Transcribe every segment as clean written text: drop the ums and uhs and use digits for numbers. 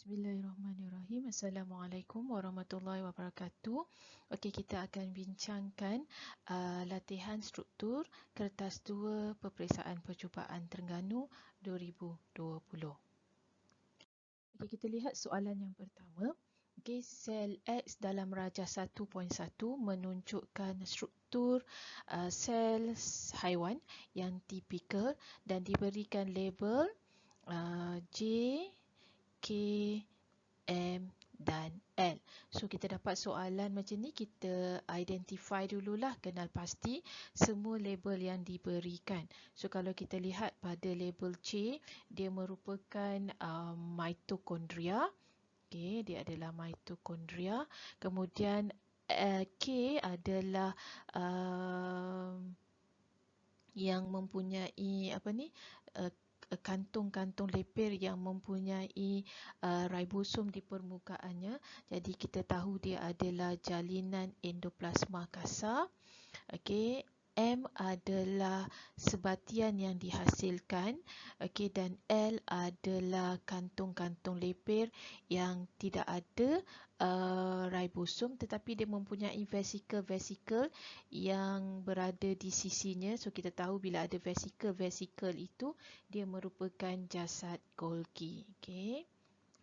Bismillahirrahmanirrahim. Assalamualaikum warahmatullahi wabarakatuh. Okey, kita akan bincangkan latihan struktur kertas 2 peperiksaan percubaan Terengganu 2020. Okey, kita lihat soalan yang pertama. Okey, sel X dalam rajah 1.1 menunjukkan struktur sel haiwan yang tipikal dan diberikan label J, K, M dan L. So kita dapat soalan macam ni, kita identify dululah, kenal pasti semua label yang diberikan. So kalau kita lihat pada label C, dia merupakan mitokondria. Okay, dia adalah mitokondria. Kemudian K adalah yang mempunyai kantung-kantung lepir yang mempunyai ribosom di permukaannya. Jadi kita tahu dia adalah jalinan endoplasma kasar. Okey, M adalah sebatian yang dihasilkan. Okey, dan L adalah kantung-kantung lepir yang tidak ada ribosom, tetapi dia mempunyai vesikel-vesikel yang berada di sisinya. So kita tahu bila ada vesikel-vesikel itu, dia merupakan jasad Golgi. Okey,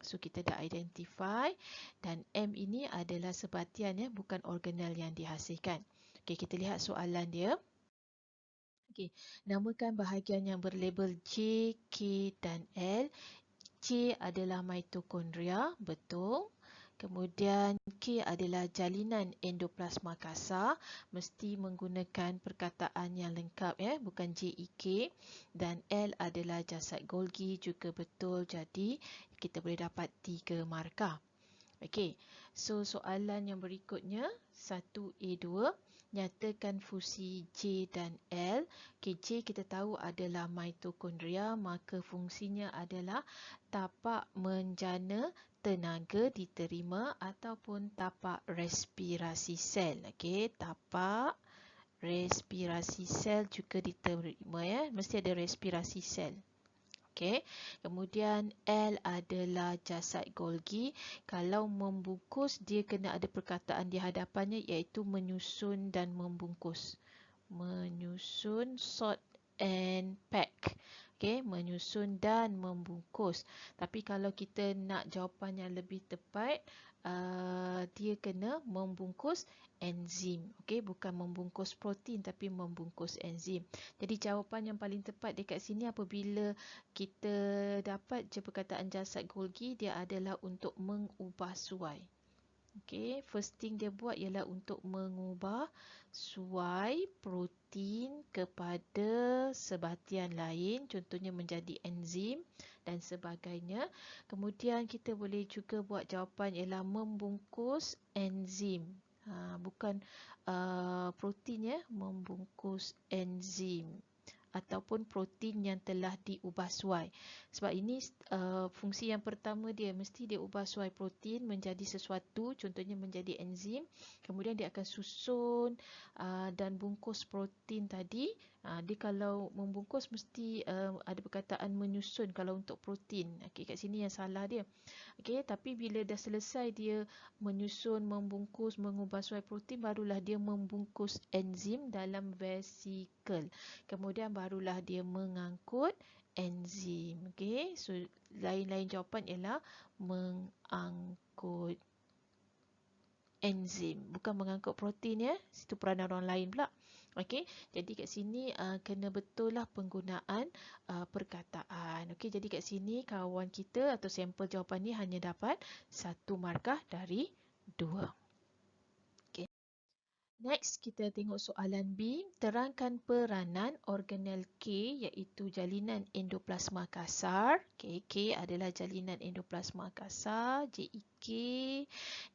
so kita dah identify, dan M ini adalah sebatian, ya, bukan organel yang dihasilkan. Okey, kita lihat soalan dia. Okey, namakan bahagian yang berlabel J, K dan L. J adalah mitokondria, betul. Kemudian K adalah jalinan endoplasma kasar, mesti menggunakan perkataan yang lengkap, ya, bukan JEK. Dan L adalah jasad Golgi, juga betul. Jadi kita boleh dapat 3 markah. Okey, so soalan yang berikutnya 1A2, nyatakan fungsi J dan L. Okay, J kita tahu adalah mitokondria, maka fungsinya adalah tapak menjana tenaga diterima ataupun tapak respirasi sel. Okey, tapak respirasi sel juga diterima, ya, mesti ada respirasi sel. Okey, kemudian L adalah jasad Golgi. Kalau membungkus, dia kena ada perkataan di hadapannya, iaitu menyusun dan membungkus. Menyusun, sort and pack. Okey, menyusun dan membungkus. Tapi kalau kita nak jawapan yang lebih tepat, dia kena membungkus enzim. Okey, bukan membungkus protein tapi membungkus enzim. Jadi jawapan yang paling tepat dekat sini, apabila kita dapat je perkataan jasad Golgi, dia adalah untuk mengubah suai. Okey, first thing dia buat ialah untuk mengubah suai protein kepada sebatian lain, contohnya menjadi enzim dan sebagainya. Kemudian kita boleh juga buat jawapan ialah membungkus enzim. Bukan protein, ya, membungkus enzim ataupun protein yang telah diubah suai. Sebab ini fungsi yang pertama dia, mesti dia ubah suai protein menjadi sesuatu, contohnya menjadi enzim. Kemudian dia akan susun dan bungkus protein tadi. Dia kalau membungkus mesti ada perkataan menyusun kalau untuk protein. Okey, kat sini yang salah dia. Okey, tapi bila dah selesai dia menyusun, membungkus, mengubah suai protein, barulah dia membungkus enzim dalam vesikel. Kemudian barulah dia mengangkut enzim. Okey, so lain-lain jawapan ialah mengangkut enzim, bukan mengangkut protein, ya. Situ peranan orang lain pula. Okey, jadi kat sini kena betul lah penggunaan perkataan. Okey, jadi kat sini kawan kita atau sampel jawapan ni hanya dapat 1 markah dari 2. Okey. Next, kita tengok soalan B. Terangkan peranan organel K, iaitu jalinan endoplasma kasar. K adalah jalinan endoplasma kasar, JEK,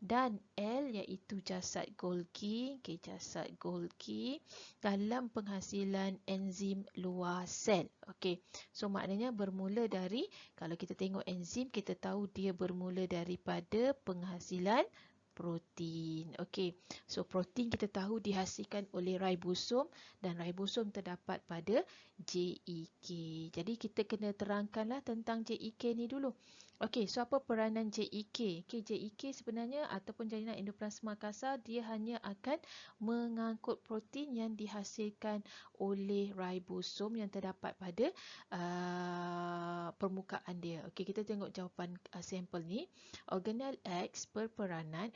dan L iaitu jasad Golgi, jasad Golgi, dalam penghasilan enzim luar sel. Okey, so maknanya bermula dari, kalau kita tengok enzim, kita tahu dia bermula daripada penghasilan protein. Okey, so protein kita tahu dihasilkan oleh ribosom, dan ribosom terdapat pada JEK. Jadi kita kena terangkanlah tentang JEK ni dulu. Okey, so apa peranan JEK? Okey, JEK sebenarnya ataupun jalinan endoplasma kasar, dia hanya akan mengangkut protein yang dihasilkan oleh ribosom yang terdapat pada permukaan dia. Okey, kita tengok jawapan sampel ni. Organel X berperanan,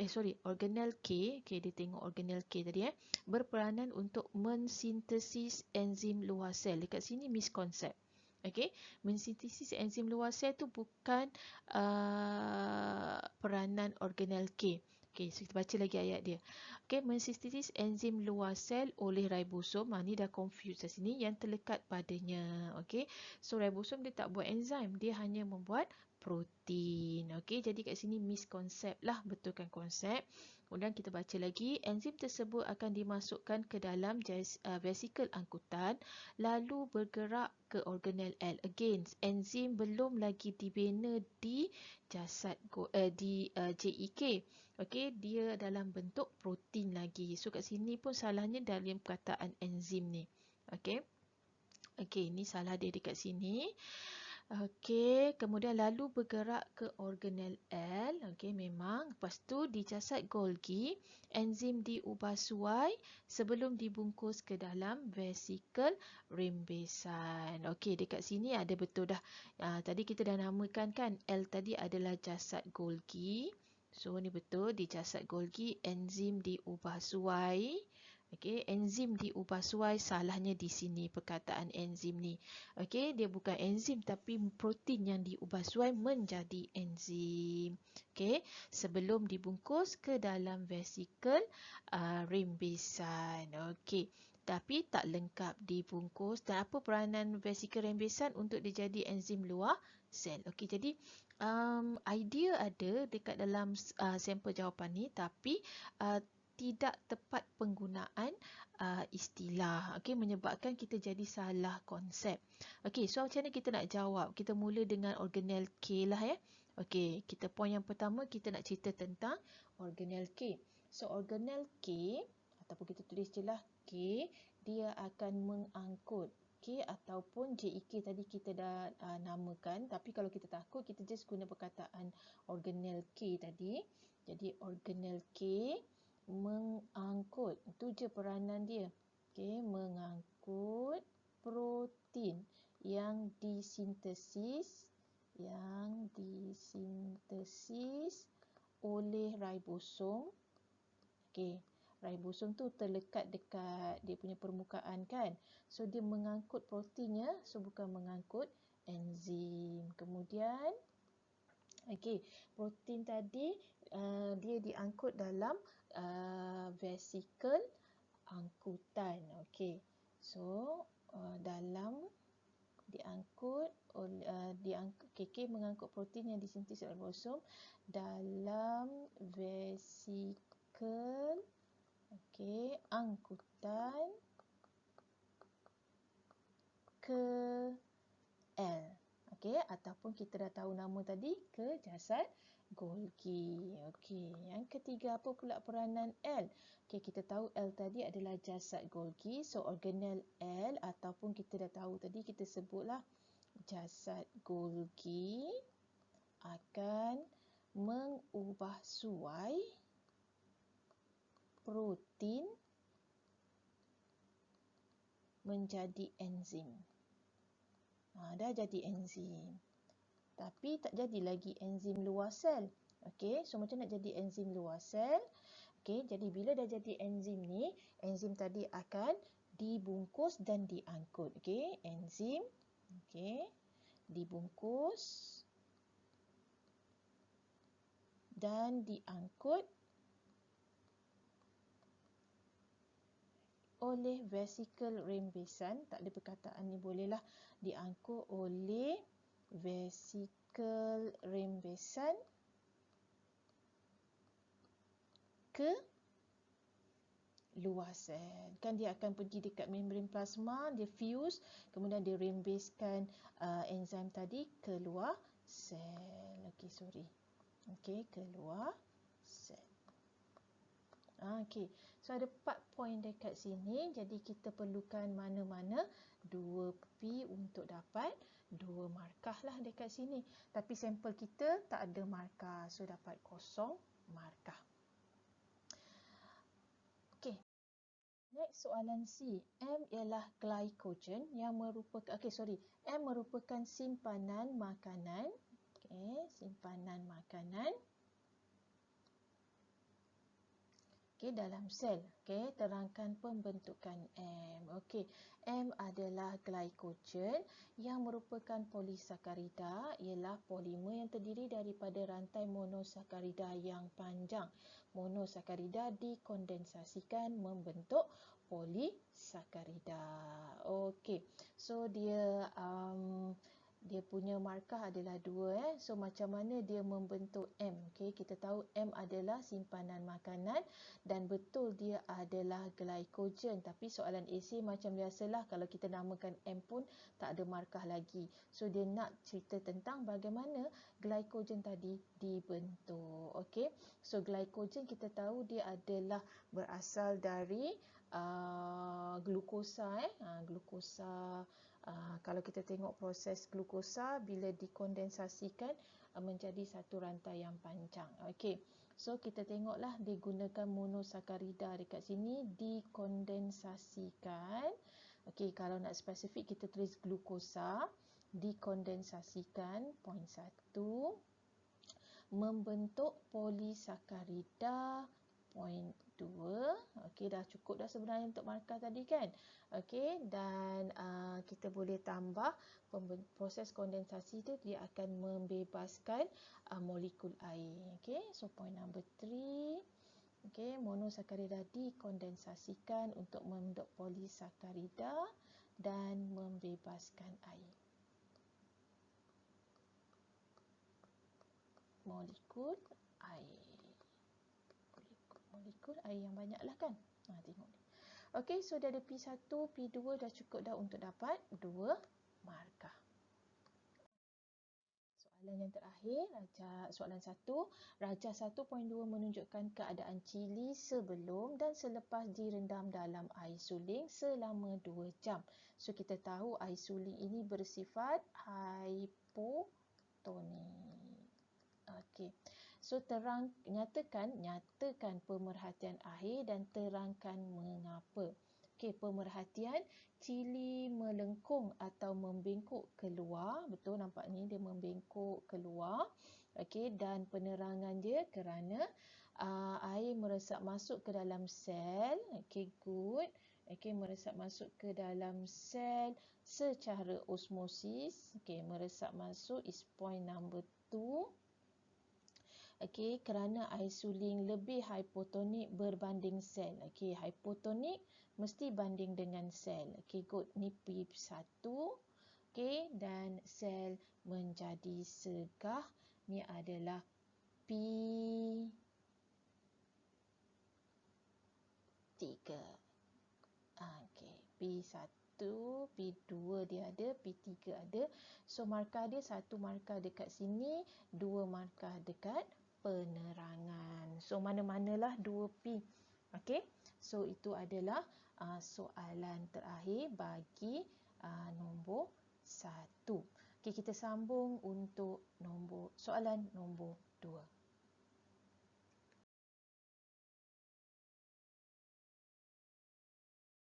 organel K, okey dia tengok organel K tadi berperanan untuk mensintesis enzim luar sel. Dekat sini miskonsep. Okey, mensintesis enzim luar sel tu bukan peranan organel K. Okey, so kita baca lagi ayat dia. Okey, mensintesis enzim luar sel oleh ribosom. Ni dah confuse kat sini yang terlekat padanya. Okey, so ribosom dia tak buat enzim, dia hanya membuat protein. Okey, jadi kat sini miskonsep lah, betulkan konsep. Kemudian kita baca lagi, enzim tersebut akan dimasukkan ke dalam vesikel angkutan lalu bergerak ke organel L. Again, enzim belum lagi dibina di JEK. Okey, dia dalam bentuk protein lagi. So kat sini pun salahnya dalam perkataan enzim ni. Okey. Okey, ini salah dia dekat sini. Okey, kemudian lalu bergerak ke organel L. Okey, memang. Lepas tu di jasad Golgi, enzim diubah suai sebelum dibungkus ke dalam vesikel rembesan. Okey, dekat sini ada betul dah. Tadi kita dah namakan kan, L tadi adalah jasad Golgi. So, ni betul, di jasad Golgi, enzim diubah suai. Okey, enzim diubah suai, salahnya di sini perkataan enzim ni. Okey, dia bukan enzim tapi protein yang diubah suai menjadi enzim. Okey, sebelum dibungkus ke dalam vesikel rembesan. Okey, tapi tak lengkap dibungkus. Dan apa peranan vesikel rembesan untuk dia jadi enzim luar sel? Okey, jadi idea ada dekat dalam sampel jawapan ni, tapi tidak tepat penggunaan istilah. Okey, menyebabkan kita jadi salah konsep. Okey, so macam mana kita nak jawab? Kita mula dengan organel K lah ya. Okey, kita point yang pertama kita nak cerita tentang organel K. So organel K ataupun kita tulis je lah K, dia akan mengangkut K ataupun JEK tadi kita dah namakan, tapi kalau kita takut kita just guna perkataan organel K tadi. Jadi organel K mengangkut, itu je peranan dia. Okey, mengangkut protein yang disintesis oleh ribosom. Okey, ribosom tu terlekat dekat dia punya permukaan kan. So dia mengangkut proteinnya, so bukan mengangkut enzim. Kemudian okey, protein tadi dia diangkut dalam vesikel angkutan. Okey. So dalam diangkut KK mengangkut protein yang disintesis oleh ribosom dalam vesikel angkutan ke L. Okey, ataupun kita dah tahu nama tadi, ke jasad Golgi. Okey, yang ketiga apa pula peranan L? Okey, kita tahu L tadi adalah jasad Golgi. So organel L ataupun kita dah tahu tadi, kita sebutlah jasad Golgi akan mengubah suai protein menjadi enzim. Dah jadi enzim. Tapi tak jadi lagi enzim luar sel. Okey, so macam nak jadi enzim luar sel? Okey, jadi bila dah jadi enzim ni, enzim tadi akan dibungkus dan diangkut. Okey, enzim dibungkus dan diangkut oleh vesikel rembesan. Tak ada perkataan ni, bolehlah diangkut oleh vesikel rembesan ke luar sel. Kan dia akan pergi dekat membran plasma, dia fuse, kemudian dia rembeskan enzim tadi ke luar sel. Okey, keluar sel. Okey, so ada 4 poin dekat sini. Jadi kita perlukan mana-mana 2P untuk dapat 2 markah lah dekat sini. Tapi sampel kita tak ada markah, so dapat kosong markah. Okey, next soalan C. M ialah glycogen yang merupakan, M merupakan simpanan makanan. Okey, simpanan makanan. Okey, dalam sel. Okey, terangkan pembentukan M. Okey, M adalah glycogen yang merupakan polisakarida, ialah polimer yang terdiri daripada rantai monosakarida yang panjang. Monosakarida dikondensasikan membentuk polisakarida. Okey, so dia punya markah adalah 2. So macam mana dia membentuk M? Okey, kita tahu M adalah simpanan makanan dan betul dia adalah glycogen. Tapi soalan AC macam biasalah, kalau kita namakan M pun tak ada markah lagi. So dia nak cerita tentang bagaimana glycogen tadi dibentuk. Okey, so glycogen kita tahu dia adalah berasal dari glukosa. Glukosa. Kalau kita tengok proses glukosa bila dikondensasikan menjadi satu rantai yang panjang. Okey, so kita tengoklah digunakan monosakarida dekat sini dikondensasikan. Okey, kalau nak spesifik kita tulis glukosa dikondensasikan poin 1 membentuk polisakarida poin 2. Okey, dah cukup dah sebenarnya untuk markah tadi kan. Okey, dan kita boleh tambah proses kondensasi tu dia akan membebaskan molekul air. Okey, so point number 3. Okey, monosakarida dikondensasikan untuk membentuk polisakarida dan membebaskan air. Molekul air. Molekul air yang banyak lah kan. Tengok ni. Okey, so dah ada P1, P2 dah cukup dah untuk dapat 2 markah. Soalan yang terakhir, soalan 1. Rajah 1.2 menunjukkan keadaan cili sebelum dan selepas direndam dalam air suling selama 2 jam. So kita tahu air suling ini bersifat hipotonik. Okey. So nyatakan pemerhatian akhir dan terangkan mengapa. Okey, pemerhatian cili melengkung atau membengkok keluar. Betul, nampak ni dia membengkok keluar. Okey, dan penerangan dia kerana air meresap masuk ke dalam sel. Okey, good. Okey, meresap masuk ke dalam sel secara osmosis. Okey, meresap masuk is point number 2. Okey, kerana air suling lebih hipotonik berbanding sel. Okey, hipotonik mesti banding dengan sel. Okey, good. Ni P1. Okey, dan sel menjadi segah. Ni adalah P3. Okey, P1, P2 dia ada, P3 ada. So markah dia 1 markah dekat sini, 2 markah dekat penerangan. So mana-manalah 2P. Okey, so itu adalah soalan terakhir bagi nombor 1. Okey, kita sambung untuk soalan nombor 2.